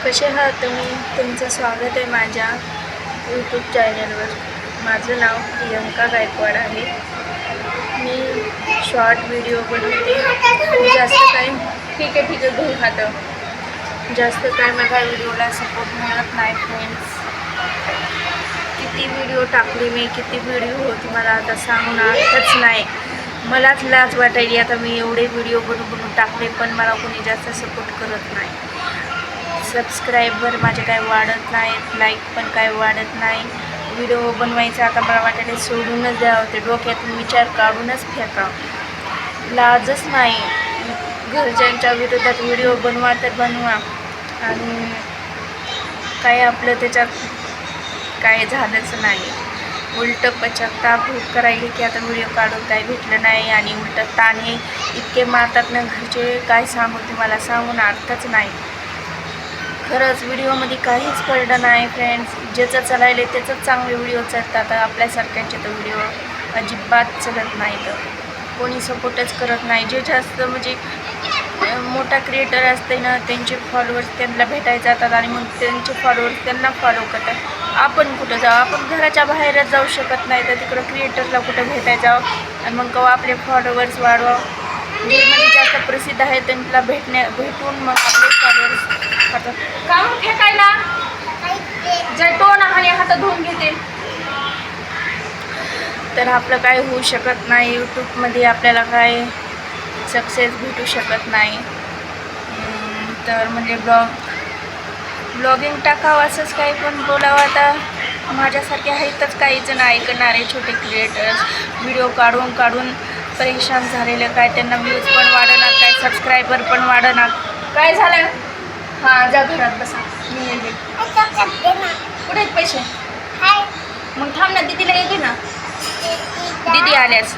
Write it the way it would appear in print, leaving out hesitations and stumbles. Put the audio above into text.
कसे आहात तुम्ही? तुमचं स्वागत आहे माझ्या यूट्यूब चॅनलवर. माझं नाव प्रियंका गायकवाड आहे. मी शॉर्ट व्हिडिओ बनवते. जास्त काय ठीक आहे घेऊन खातं. जास्त काय माझ्या व्हिडिओला सपोर्ट मिळत नाही फ्रेंड्स. किती व्हिडिओ टाकली मी, किती व्हिडिओ तुम्हाला आता सांगून अर्थच नाही. मलाच लाज वाटायली आता मी एवढे व्हिडिओ बनवून टाकले, पण मला कोणी जास्त सपोर्ट करत नाही. सबस्क्रायबर माझे काय वाढत नाहीत, लाईक पण काय वाढत नाही. व्हिडिओ बनवायचं आता मला वाटायला सोडूनच द्यावं, ते डोक्यातून विचार काढूनच फेकावं. लाजच नाही. घरच्यांच्या विरोधात व्हिडिओ बनवा तर बनवा, आणि काय आपलं त्याच्यात काय झालंच नाही. उलटं पश्चाताप करायला की आता व्हिडिओ काढून काय भेटलं नाही, आणि उलटं ताणे इतके मारतात ना घरचे, काय सांगू तुम्हाला, सांगून अर्थच नाही. खरंच व्हिडिओमध्ये काहीच पडलं नाही फ्रेंड्स. ज्याचं चालायले त्याचंच चांगले व्हिडिओ चालतात. आपल्यासारख्यांचे तर व्हिडिओ अजिबात चालत नाही. तर कोणी सपोर्टच करत नाही. जे जास्त म्हणजे मोठा क्रिएटर असते ना, त्यांचे फॉलोअर्स त्यांना भेटायला जातात, आणि मग त्यांचे फॉलोअर्स त्यांना फॉलो करतात. आपण कुठं जाऊ? आपण घराच्या बाहेरच जाऊ शकत नाही, तर तिकडं क्रिएटरला कुठं भेटायला जावं, आणि मग केव्हा आपले फॉलोअर्स वाढवा. जे म्हणजे जास्त प्रसिद्ध आहे त्यांना भेटून मग आपले फॉलोअर्स करतात. काम फेकायला जटो ना, आणि हात धुवून घेते. तर आपलं काय होऊ शकत नाही. यूट्यूबमध्ये आपल्याला काय सक्सेस भेटू शकत नाही. तर म्हणजे ब्लॉगिंग टाकावं असंच काही पण बोलावं. आता माझ्यासारखे आहेतच काही जण ऐकणारे छोटे क्रिएटर्स, व्हिडिओ काढून परेशान झालेलं. काय त्यांना व्ह्यूज पण वाढणार, काय सबस्क्रायबर पण वाढणार. काय झालं? हां, जा घरात बसा, मी येते. कुठे आहेत पैसे? मग थांब ना, दीदीला येते ना, दीदी आल्यास.